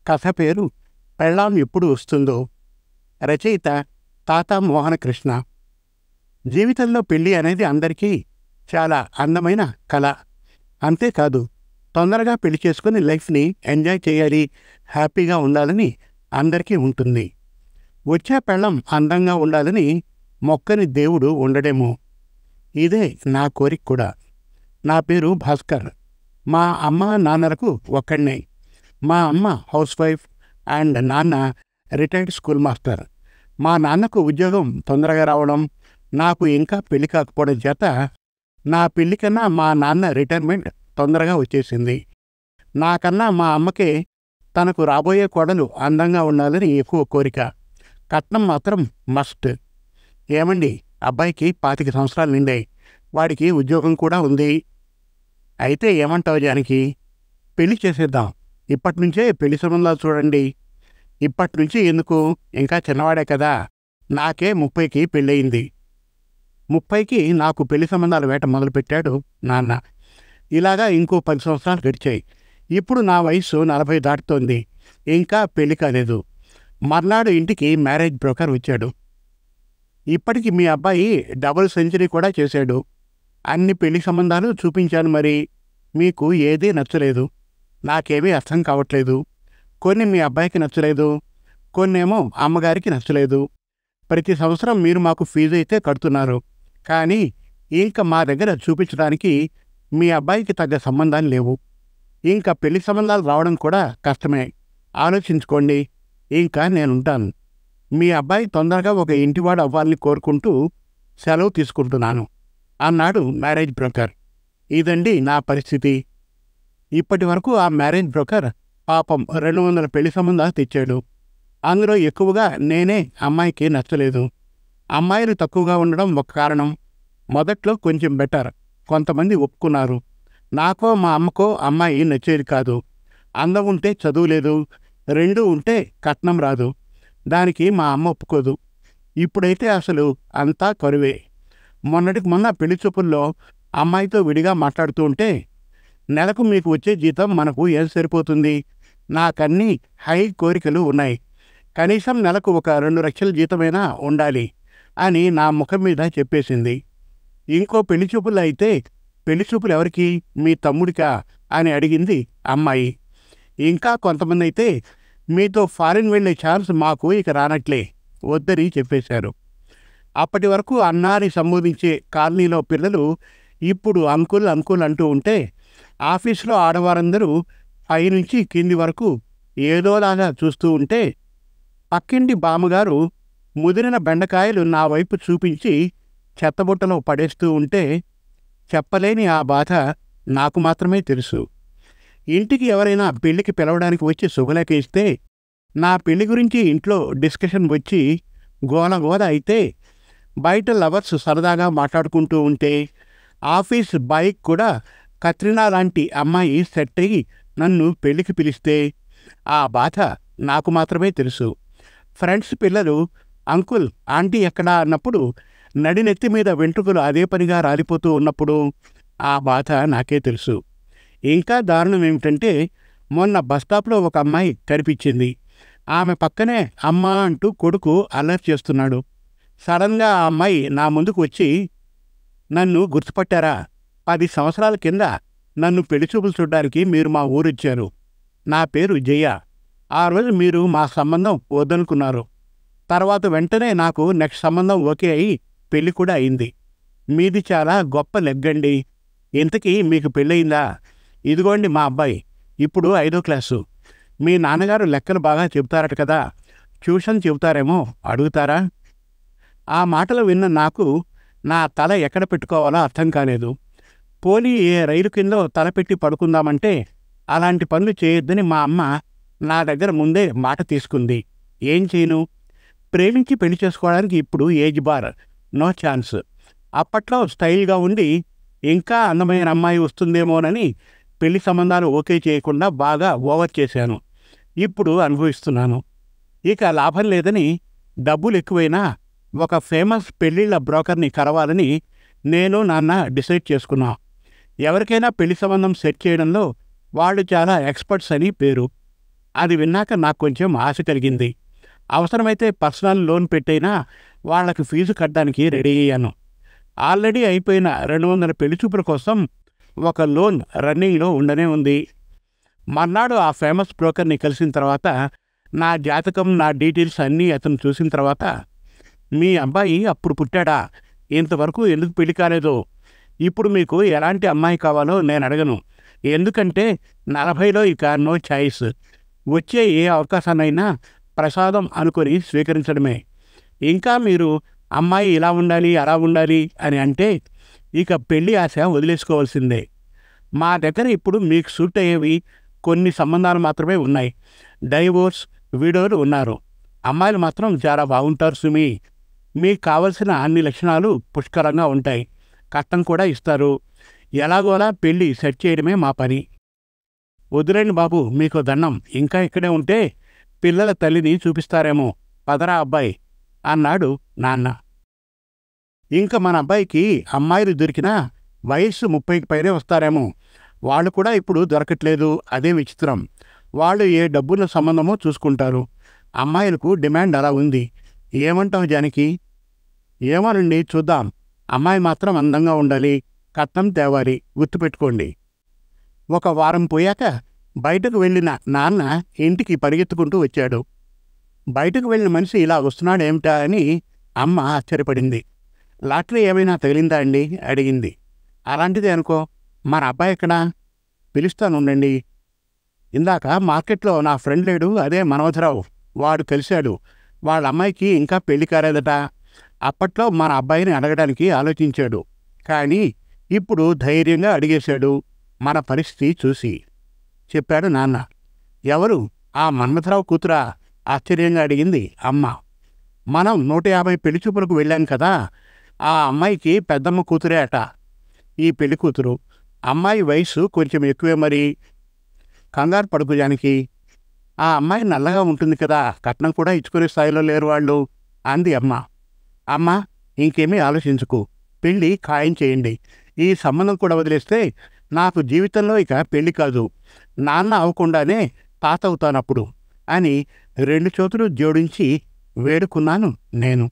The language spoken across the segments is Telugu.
కథ పేరు పెళ్ళాం ఎప్పుడు వస్తుందో. రచయిత తాతా మోహనకృష్ణ. జీవితంలో పెళ్ళి అనేది అందరికీ చాలా అందమైన కళ. అంతేకాదు, తొందరగా పెళ్లి చేసుకుని లైఫ్ని ఎంజాయ్ చేయాలి, హ్యాపీగా ఉండాలని అందరికీ ఉంటుంది. వచ్చే పెళ్ళం అందంగా ఉండాలని మొక్కని దేవుడు ఉండడేమో. ఇదే నా కోరిక కూడా. నా పేరు భాస్కర్. మా అమ్మ నాన్నలకు ఒక్కడినే. మా అమ్మ హౌస్ వైఫ్ అండ్ నాన్న రిటైర్డ్ స్కూల్ మాస్టర్. మా నాన్నకు ఉద్యోగం తొందరగా రావడం, నాకు ఇంకా పెళ్లి కాకపోవడం చేత నా పెళ్లి కన్నా మా నాన్న రిటైర్మెంట్ తొందరగా వచ్చేసింది. నాకన్నా మా అమ్మకే తనకు రాబోయే కోడలు అందంగా ఉండాలని ఎక్కువ కోరిక. కట్నం మాత్రం మస్ట్. ఏమండి, అబ్బాయికి 25 సంవత్సరాలు నిండాయి. వాడికి ఉద్యోగం కూడా ఉంది. అయితే ఏమంటావు జానకి? పెళ్లి చేసేద్దాం. ఇప్పటి నుంచే పెళ్లి సంబంధాలు చూడండి. ఇప్పటి నుంచి ఎందుకు, ఇంకా చిన్నవాడే కదా. నాకే 30కి పెళ్ళయింది. 30కి నాకు పెళ్లి సంబంధాల వేట మొదలుపెట్టాడు నాన్న. ఇలాగా ఇంకో 10 సంవత్సరాలు గడిచాయి. ఇప్పుడు నా వయసు 40 దాటుతోంది. ఇంకా పెళ్లి కాలేదు. మర్నాడు ఇంటికి మ్యారేజ్ బ్రోకర్ వచ్చాడు. ఇప్పటికి మీ అబ్బాయి డబుల్ సెంచరీ కూడా చేశాడు. అన్ని పెళ్లి సంబంధాలు చూపించాను. మరి మీకు ఏదీ నచ్చలేదు. నాకేమీ అర్థం కావట్లేదు. కొన్ని మీ అబ్బాయికి నచ్చలేదు, కొన్నేమో అమ్మగారికి నచ్చలేదు. ప్రతి సంవత్సరం మీరు మాకు ఫీజు అయితే కడుతున్నారు, కానీ ఇంకా మా దగ్గర చూపించడానికి మీ అబ్బాయికి తగ్గ సంబంధాలు లేవు. ఇంకా పెళ్లి సంబంధాలు రావడం కూడా కష్టమే. ఆలోచించుకోండి. ఇంకా నేనుంటాను. మీ అబ్బాయి తొందరగా ఒక ఇంటివాడు అవ్వాలని కోరుకుంటూ సెలవు తీసుకుంటున్నాను అన్నాడు మ్యారేజ్ బ్రోకర్. ఇదండి నా పరిస్థితి. ఇప్పటి వరకు ఆ మ్యారేజ్ బ్రోకర్ పాపం 200 పెళ్లి సంబంధాలు తెచ్చాడు. అందులో ఎక్కువగా నేనే అమ్మాయికి నచ్చలేదు. అమ్మాయిలు తక్కువగా ఉండడం ఒక కారణం. మొదట్లో కొంచెం బెటర్, కొంతమంది ఒప్పుకున్నారు. నాకో మా అమ్మకో అమ్మాయి నచ్చేది కాదు. అందం ఉంటే చదువు లేదు, 2 ఉంటే కట్నం రాదు. దానికి మా అమ్మ ఒప్పుకోదు. ఇప్పుడైతే అసలు అంతా కరువే. మొన్నటికి మొన్న పెళ్లి చూపుల్లో అమ్మాయితో విడిగా మాట్లాడుతూ ఉంటే, నెలకు మీకు వచ్చే జీతం మనకు ఏం సరిపోతుంది? నాకన్నీ హై కోరికలు ఉన్నాయి. కనీసం నెలకు ఒక 2 లక్షల జీతమైనా ఉండాలి అని నా ముఖం మీద చెప్పేసింది. ఇంకో పెళ్లి చూపుల్లో అయితే, పెళ్లి చూపులు ఎవరికి, మీ తమ్ముడికా అని అడిగింది అమ్మాయి. ఇంకా కొంతమంది అయితే, మీతో ఫారిన్ వెళ్ళే ఛాన్స్ మాకు ఇక రానట్లే వద్దని చెప్పేశారు. అప్పటి వరకు అన్నాని సంబోధించే కాలనీలో పిల్లలు ఇప్పుడు అంకుల్ అంకుల్ అంటూ ఉంటే, ఆఫీసులో ఆడవారందరూ పైనుంచి కింది వరకు ఏదోలాగా చూస్తూ ఉంటే, పక్కింటి బామ్మగారు ముదిరిన బెండకాయలు నా వైపు చూపించి చెత్తబుట్టలో పడేస్తూ ఉంటే, చెప్పలేని ఆ బాధ నాకు మాత్రమే తెలుసు. ఇంటికి ఎవరైనా పెళ్లికి పిలవడానికి వచ్చి శుభలేఖ ఇస్తే, నా పెళ్లి గురించి ఇంట్లో డిస్కషన్ వచ్చి గోల అయితే, బయట లవర్స్ సరదాగా మాట్లాడుకుంటూ ఉంటే, ఆఫీస్ బైక్ కూడా కత్రినా లాంటి అమ్మాయి సెట్ అయ్యి నన్ను పెళ్లికి పిలిస్తే, ఆ బాధ నాకు మాత్రమే తెలుసు. ఫ్రెండ్స్ పిల్లలు అంకుల్ ఆంటీ ఎక్కడా అన్నప్పుడు నడినెత్తి మీద వెంట్రుకలు అదే పనిగా రాలిపోతూ ఉన్నప్పుడు ఆ బాధ నాకే తెలుసు. ఇంకా దారుణం ఏమిటంటే, మొన్న బస్టాప్లో ఒక అమ్మాయి కనిపించింది. ఆమె పక్కనే అమ్మ అంటూ కొడుకు అల్లరి చేస్తున్నాడు. సడన్గా ఆ అమ్మాయి నా ముందుకు వచ్చి, నన్ను గుర్తుపట్టారా? 10 సంవత్సరాల కింద నన్ను పెళ్లి చూపులు చూడడానికి మీరు మా ఊరొచ్చారు. నా పేరు జయ. ఆ రోజు మీరు మా సంబంధం వద్దనుకున్నారు. తర్వాత వెంటనే నాకు నెక్స్ట్ సంబంధం ఓకే అయి పెళ్లి కూడా అయింది. మీది చాలా గొప్ప లెగ్గండి. ఇంతకీ మీకు పెళ్ళయిందా? ఇదిగోండి మా అబ్బాయి, ఇప్పుడు 5వ క్లాసు. మీ నాన్నగారు లెక్కలు బాగా చెబుతారట కదా, ట్యూషన్ చెబుతారేమో, అడుగుతారా? ఆ మాటలు విన్న నాకు నా తల ఎక్కడ పెట్టుకోవాలో అర్థం కాలేదు. పోనీ ఏ రైలు కిందో తలపెట్టి పడుకుందామంటే, అలాంటి పనులు చేయొద్దని మా అమ్మ నా దగ్గర ముందే మాట తీసుకుంది. ఏం చేయను? ప్రేమించి పెళ్లి చేసుకోవడానికి ఇప్పుడు ఏజ్ బార్, నో ఛాన్స్. అప్పట్లో స్టైల్గా ఉండి ఇంకా అందమైన అమ్మాయి వస్తుందేమోనని పెళ్లి సంబంధాలు ఓకే చేయకుండా బాగా ఓవర్ చేశాను. ఇప్పుడు అనుభవిస్తున్నాను. ఇక లాభం లేదని డబ్బులు ఎక్కువైనా ఒక ఫేమస్ పెళ్లిళ్ళ బ్రోకర్ని కలవాలని నేను నాన్న డిసైడ్ చేసుకున్నాం. ఎవరికైనా పెళ్లి సంబంధం సెట్ చేయడంలో వాళ్ళు చాలా ఎక్స్పర్ట్స్ అని పేరు. అది విన్నాక నాకు కొంచెం ఆశ కలిగింది. అవసరమైతే పర్సనల్ లోన్ పెట్టైనా వాళ్ళకి ఫీజు కట్టడానికి రెడీ అయ్యాను. ఆల్రెడీ అయిపోయిన 200 పెళ్లిచూపుల కోసం ఒక లోన్ రన్నింగ్లో ఉండనే ఉంది. మర్నాడు ఆ ఫేమస్ బ్రోకర్ని కలిసిన తర్వాత నా జాతకం, నా డీటెయిల్స్ అన్నీ అతను చూసిన తర్వాత, మీ అబ్బాయి అప్పుడు పుట్టాడా, ఇంతవరకు ఎందుకు పెళ్లి కాలేదో, ఇప్పుడు మీకు ఎలాంటి అమ్మాయి కావాలో నేను అడగను, ఎందుకంటే 40లో ఇక నో ఛాయిస్, వచ్చే ఏ అవకాశాన్నైనా ప్రసాదం అనుకొని స్వీకరించడమే. ఇంకా మీరు అమ్మాయి ఇలా ఉండాలి అలా ఉండాలి అని అంటే ఇక పెళ్లి ఆశ వదిలేసుకోవాల్సిందే. మా దగ్గర ఇప్పుడు మీకు సూట్ అయ్యేవి కొన్ని సంబంధాలు మాత్రమే ఉన్నాయి. డైవోర్స్, విడోలు ఉన్నారు. అమ్మాయిలు మాత్రం చాలా బాగుంటారు సుమి. మీకు కావలసిన అన్ని లక్షణాలు పుష్కలంగా ఉంటాయి. కట్నం కూడా ఇస్తారు. ఎలాగోలా పెళ్ళి సెట్ చేయడమే మా పని. వదిలేండి బాబు, మీకు దండం. ఇంకా ఇక్కడే ఉంటే పిల్లల తల్లిని చూపిస్తారేమో. పదరా అబ్బాయి అన్నాడు నాన్న. ఇంకా మన అబ్బాయికి అమ్మాయిలు దొరికినా వయస్సు 30కి పైనే వస్తారేమో. వాళ్ళు కూడా ఇప్పుడు దొరకట్లేదు. అదే విచిత్రం. వాళ్ళు ఏ డబ్బుల సంబంధమో చూసుకుంటారు. అమ్మాయిలకు డిమాండ్ అలా ఉంది. ఏమంటావు జానకి? ఏమోనండి, చూద్దాం. అమ్మాయి మాత్రం అందంగా ఉండాలి, కట్నం తేవాలి, గుర్తుపెట్టుకోండి. ఒక వారం పోయాక బయటకు వెళ్ళిన నాన్న ఇంటికి పరిగెత్తుకుంటూ వచ్చాడు. బయటకు వెళ్ళిన మనిషి ఇలా వస్తున్నాడేమిటా అని అమ్మ ఆశ్చర్యపడింది. లాటరీ ఏమైనా తగిలిందా అండి అడిగింది. అలాంటిదే అనుకో. మన అబ్బాయి ఎక్కడా? పిలుస్తానుండండి. ఇందాక మార్కెట్లో నా ఫ్రెండ్ లేడు, అదే మనోజరావు, వాడు కలిశాడు. వాళ్ళ అమ్మాయికి ఇంకా పెళ్లి కాలేదట. అప్పట్లో మన అబ్బాయిని అడగడానికి ఆలోచించాడు, కానీ ఇప్పుడు ధైర్యంగా అడిగేశాడు మన పరిస్థితి చూసి, చెప్పాడు నాన్న. ఎవరు? ఆ మన్మథరావు కూతురా? ఆశ్చర్యంగా అడిగింది అమ్మ. మనం 150 పెళ్లిచూపులకు వెళ్ళాం కదా, ఆ అమ్మాయికి పెద్దమ్మ కూతురే అట ఈ పెళ్లి కూతురు. అమ్మాయి వయసు కొంచెం ఎక్కువే మరి. కంగారు పడుకు జానకి. ఆ అమ్మాయి నల్లగా ఉంటుంది కదా, కట్నం కూడా ఇచ్చుకునే స్థాయిలో లేరు వాళ్ళు అంది అమ్మ. అమ్మ, ఇంకేమీ ఆలోచించుకు, పెళ్ళి ఖాయం చేయండి. ఈ సంబంధం కూడా వదిలేస్తే నాకు జీవితంలో ఇక పెళ్లి కాదు. నాన్న అవ్వకుండానే తాత అవుతానప్పుడు అని 2 చేతులు జోడించి వేడుకున్నాను నేను.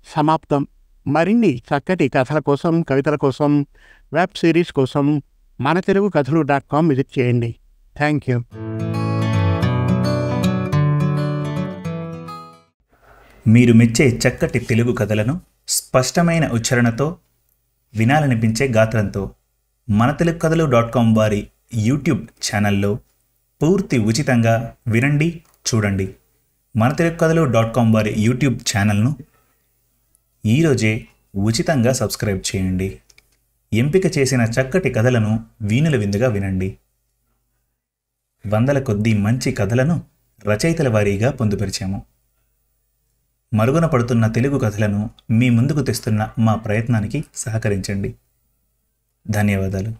సమాప్తం. మరిన్ని చక్కటి కథల కోసం, కవితల కోసం, వెబ్ సిరీస్ కోసం మనతెలుగుకథలు.com విజిట్ చేయండి. Thank you. మీరు మెచ్చే చక్కటి తెలుగు కథలను స్పష్టమైన ఉచ్చారణతో, వినాలనిపించే గాత్రంతో మనతెలుగుకథలు.com వారి యూట్యూబ్ ఛానల్లో పూర్తి ఉచితంగా వినండి, చూడండి. మనతెలుగుకథలు.com వారి యూట్యూబ్ ఛానల్ను ఈరోజే ఉచితంగా సబ్స్క్రైబ్ చేయండి. ఎంపిక చేసిన చక్కటి కథలను వీణుల విందుగా వినండి. వందల కొద్దీ మంచి కథలను రచయితల వారీగా పొందుపరిచాము. మరుగున పడుతున్న తెలుగు కథలను మీ ముందుకు తెస్తున్న మా ప్రయత్నానికి సహకరించండి. ధన్యవాదాలు.